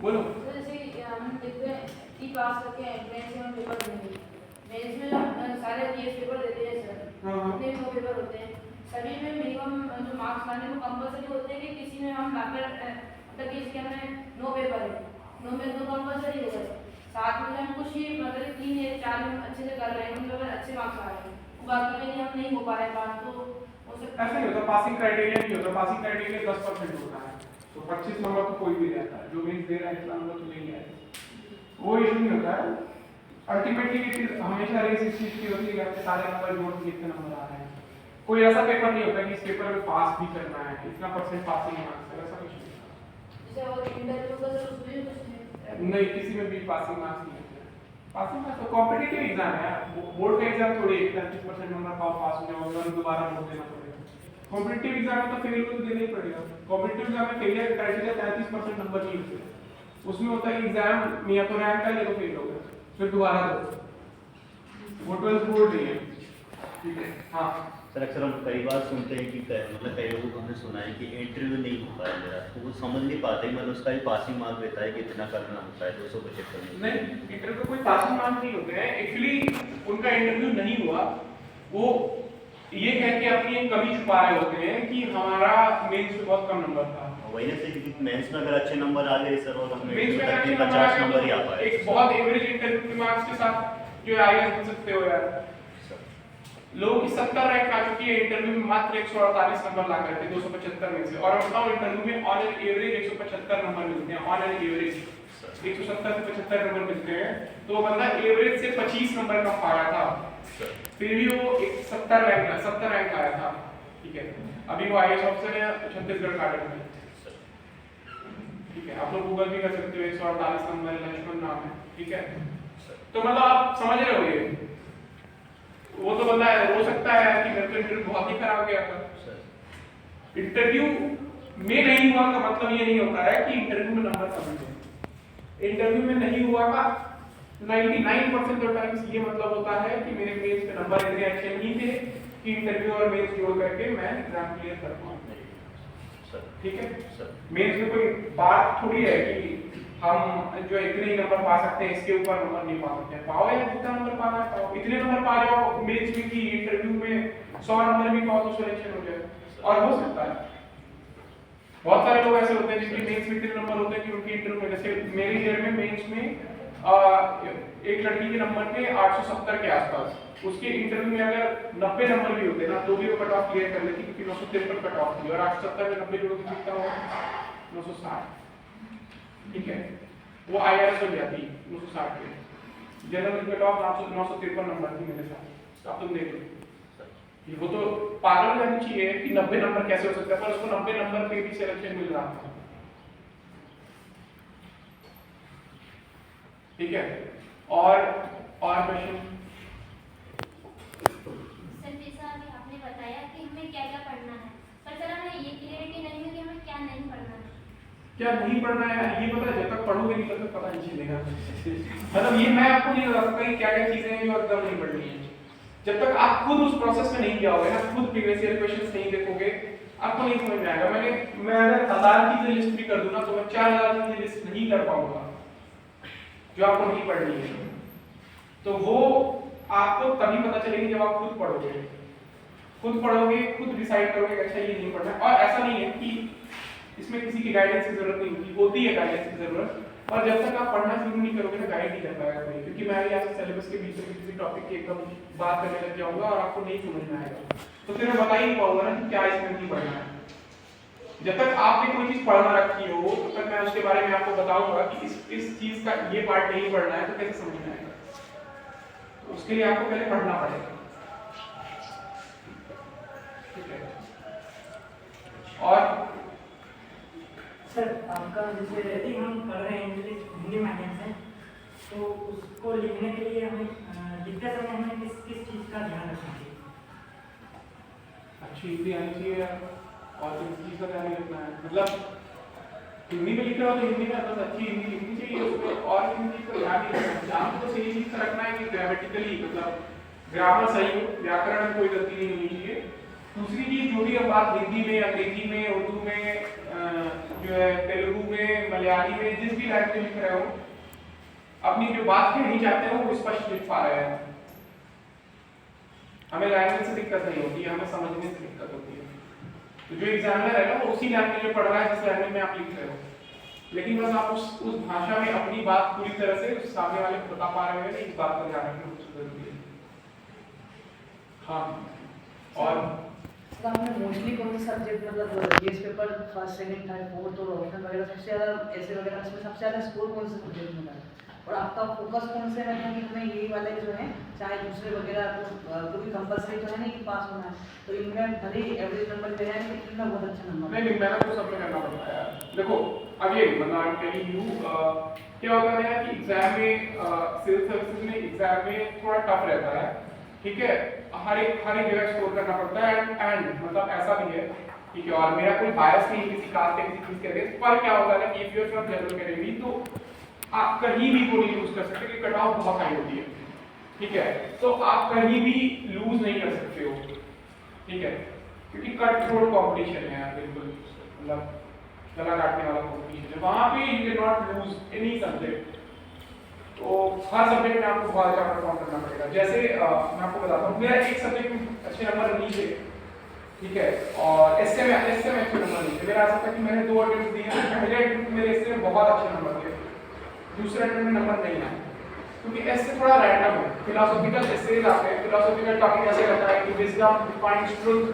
बोलो। तो जैसे कि हम देखते हैं कि पास करके एंट्रेंस में हम पेपर देंगे, मेंस में हम सारे जीएस पेपर देते हैं सर, जितने भी वो पेपर होते हैं सभी में मिनिमम जो मार्क्स लाने वो कंपलसरी होते हैं कि किसी में हम लाकर मतलब कि इसके हमें 9 पेपर है, 9 में 2 कंपलसरी हो गए, साथ में हम कुछ ही मतलब 3 या 4 में अच्छे से कर रहे हैं, उन पेपर अच्छे मार्क्स आ रहे हैं, बाकी में हम नहीं हो पा रहे पास, तो ऐसा नहीं होता, पासिंग क्राइटेरिया नहीं होता, पासिंग क्राइटेरिया 10% होता है, तो 25 नंबर तो कोई भी रहता है, जो मीन्स दे रहा है इतना नंबर तो नहीं आएगा, वो इशू नहीं होता है। अल्टीमेटली हमेशा रेस इस चीज की होती है कि आपके सारे नंबर जोड़ के कितने नंबर आ रहे हैं, कोई ऐसा पेपर नहीं होता कि इस पेपर में पास भी करना है, इतना परसेंट पासिंग मार्क्स है, ऐसा कुछ नहीं। और इंटरव्यू का सर उसमें कुछ नहीं, किसी में भी पासिंग मार्क्स नहीं होते, पासिंग मार्क्स तो कॉम्पिटिटिव एग्जाम है, बोर्ड का एग्जाम थोड़ी 33% नंबर पाओ पास हो जाओगे और दोबारा बोर्ड देना पड़ेगा, कॉम्पिटिटिव एग्जाम में तो फेल को देना ही पड़ेगा, कॉम्पिटिटिव एग्जाम में फेलियर क्राइटेरिया 33% नंबर नहीं होते, उसमें होता है एग्जाम में या तो रैंक है या तो फेल हो गया, फिर दोबारा दो, वो 12th बोर्ड नहीं है, ठीक है। हाँ सर, अक्सर हम कई बार सुनते हैं कि मतलब कई लोगों को हमने सुना है कि इंटरव्यू नहीं हो पाया मेरा, तो वो समझ नहीं पाते, मतलब उसका ही पासिंग मार्क देता है कि इतना करना होता है 275 में। नहीं, इंटरव्यू कोई पासिंग मार्क्स नहीं होते हैं, एक्चुअली उनका इंटरव्यू नहीं हुआ, वो ये कह के अपनी एक कमी छुपा रहे होते हैं कि हमारा मेंस में बहुत कम नंबर था, वही ना सर, क्योंकि मेंस में अगर अच्छे नंबर आ गए सर और हमें मेंस में अच्छे 50 नंबर ही आ पाए, एक बहुत एवरेज इंटरव्यू के मार्क्स के साथ जो आईएएस बन सकते हो यार, लोगों की 70 रैंक आ चुकी है इंटरव्यू में, मात्र 148 नंबर ला करके 275 में से, और बताओ इंटरव्यू में ऑन एन एवरेज 175 नंबर मिलते हैं, ऑन एन एवरेज 170 से 75 नंबर मिलते हैं, तो वो बंदा एवरेज से 25 नंबर कम पा रहा था, फिर भी वो 70 रैंक आया था, ठीक है। अभी वो आईएएस ऑफिसर है छत्तीसगढ़ काडर में, ठीक है, आप लोग गूगल भी कर सकते हो, 148 नंबर लक्ष्मण नाम है, ठीक है। तो मतलब आप समझ रहे हो, ये वो तो बंदा हो सकता है कि मेरे को इंटरव्यू बहुत ही खराब गया था, इंटरव्यू में नहीं हुआ का मतलब ये नहीं होता है कि इंटरव्यू में नंबर कम है, इंटरव्यू में नहीं हुआ का 99% ऑफ टाइम्स ये मतलब होता है कि मेरे मेंस पे नंबर इतने अच्छे नहीं थे कि इंटरव्यू और मेंस जोड़ करके मैं एग्जाम क्लियर कर पाऊँ, ठीक है। मेंस में कोई बात थोड़ी है कि हम जो इतने ही नंबर पा सकते हैं, इसके ऊपर नंबर नहीं पा सकते, पाओ या जितना नंबर पाना है पाओ, इतने नंबर पा जाओ मेंस में कि इंटरव्यू में 100 नंबर भी पाओ तो सिलेक्शन हो जाए, और हो सकता है। बहुत सारे लोग ऐसे होते हैं जिनके मेंस में इतने नंबर होते हैं कि उनके इंटरव्यू में, जैसे मेरे ईयर में मेंस में एक लड़की के नंबर थे 870 के आसपास, उसके इंटरव्यू में अगर 90 नंबर भी होते ना तो भी वो कट ऑफ क्लियर कर लेती, क्योंकि 953 कट ऑफ थी, और 870 में 90 जोड़ के कितना होगा 960, ठीक है। वो आईआरएस हो जाती 960 पे, जनरल कट ऑफ 953 नंबर थी मेरे साथ, तो आप तुम देख लो, वो तो पागल रहनी चाहिए कि 90 नंबर कैसे हो सकता है, पर उसको 90 नंबर पे भी सिलेक्शन मिल रहा था, ठीक है। और क्वेश्चन सर, जैसा अभी आपने बताया कि हमें क्या क्या पढ़ना है, पर सर हमें ये क्लियरिटी नहीं है कि हमें क्या नहीं पढ़ना है, क्या नहीं पढ़ना है ये पता है, जब तक पढ़ोगे नहीं तब तक पता नहीं चलेगा मतलब ये मैं आपको नहीं बता सकता कि क्या क्या चीजें हैं जो एकदम नहीं पढ़नी है, जब तक आप खुद उस प्रोसेस में नहीं जाओगे ना, खुद प्रीवियस ईयर क्वेश्चंस नहीं देखोगे, आपको नहीं समझ में आएगा। मैं अगर 1000 चीजें लिस्ट भी कर दूं ना तो मैं 4000 चीजें लिस्ट नहीं कर पाऊंगा जो आपको नहीं पढ़नी है, तो वो आपको तभी पता चलेगी जब आप खुद पढ़ोगे, खुद डिसाइड करोगे अच्छा ये नहीं पढ़ना है। और ऐसा नहीं है कि इसमें किसी की गाइडेंस की जरूरत नहीं होती है गाइडेंस की जरूरत, और जब तक आप पढ़ना शुरू नहीं करोगे ना गाइड नहीं कर पाएगा कोई, क्योंकि मैं भी आपसे सिलेबस के बीच में किसी टॉपिक की एकदम बात करने लग जाऊंगा और आपको नहीं समझ में आएगा, तो फिर मैं बता ही नहीं पाऊंगा ना कि क्या इसमें नहीं पढ़ना है। जब तक आपने कोई चीज पढ़ना रखी हो तब तक मैं उसके बारे में आपको बताऊंगा कि इस चीज का ये पार्ट नहीं पढ़ना है तो कैसे समझ में आएगा, तो उसके लिए आपको पहले पढ़ना पड़ेगा, ठीक है। और सर, आपका जैसे रेटिंग हम कर रहे हैं इंग्लिश हिंदी माध्यम से, तो उसको लिखने के लिए हमें लिखते समय हमें किस किस चीज़ का ध्यान रखना चाहिए? अच्छी हिंदी आनी चाहिए और किस चीज का ध्यान रखना है, मतलब हिंदी में लिख रहे हो तो हिंदी में बस अच्छी हिंदी लिखनी चाहिए, उसमें और किसी चीज का ध्यान नहीं रखना चाहिए, आपको बस यही चीज का रखना है कि ग्रामेटिकली मतलब ग्रामर सही हो, व्याकरण में कोई गलती नहीं होनी चाहिए, दूसरी चीज जो भी अब आप हिंदी में, अंग्रेजी में, उर्दू में, जो है तेलुगु में, मलयाली में, जिस भी लैंग्वेज में लिख रहे हो, अपनी जो बात कहनी चाहते हो वो स्पष्ट लिख पा रहे हैं। हमें लैंग्वेज से दिक्कत नहीं होती है, हमें समझने से दिक्कत होती है। तो जो एग्जामिनर है ना वो उसी लैंग्वेज में पढ़ रहा है जिस लैंग्वेज में आप लिख रहे हो, लेकिन बस आप उस भाषा में अपनी बात पूरी तरह से उस सामने वाले को बता पा रहे हैं, इस बात पर ध्यान रखना बहुत जरूरी है। हाँ, और तो आपने मोस्टली कौन सा सब्जेक्ट मतलब GS paper first second third fourth और ऑप्शन वगैरह सबसे ज़्यादा ऐसे वगैरह इसमें सबसे ज़्यादा स्कोर कौन से सब्जेक्ट में था और आपका फोकस कौन से में था कि हमें यही वाले जो है चाहे दूसरे वगैरह तो भी कंपलसरी तो है नहीं कि पास होना है, तो इनमें भले ही एवरेज नंबर ले आए लेकिन इनमें बहुत अच्छा नंबर नहीं मेहनत तो सब में करना पड़ता है यार। देखो अगेन मतलब आई एम टेलिंग यू, क्या होता है कि एग्जाम में सिविल सर्विसेज में एग्जाम में थोड़ा टफ रहता है, ठीक है, हर एक जगह स्कोर करना पड़ता है एंड मतलब ऐसा भी है, ठीक है, और मेरा कोई बायस नहीं किसी कास्ट या किसी चीज के अगेंस्ट, पर क्या होता है कि if you are from general category तो आप कहीं भी वो नहीं यूज कर सकते क्योंकि कट ऑफ बहुत हाई होती है, ठीक है, तो आप कहीं भी लूज नहीं कर सकते हो, ठीक है, क्योंकि कट थ्रोट कंपटीशन है यार, बिल्कुल मतलब गला काटने वाला कंपटीशन है, वहां पे you can not lose any subject. तो हर सब्जेक्ट में आपको बहुत अच्छा परफॉर्म करना पड़ेगा। जैसे मैं आपको बताता हूँ, मेरा एक सब्जेक्ट में अच्छे नंबर नहीं थे, ठीक है, और एसए में अच्छे नंबर नहीं थे। मेरा ऐसा था कि मैंने 2 अटेम्प्ट दिए, पहले अटेम्प्ट में मेरे एसए में बहुत अच्छे नंबर थे, दूसरे अटेम्प्ट में नंबर नहीं आए, क्योंकि एसए थोड़ा रैंडम है, फिलोसॉफिकल एसेज आते हैं, फिलोसॉफिकल टॉपिक ऐसे रहता है कि विजडम, डिफाइंड ट्रुथ,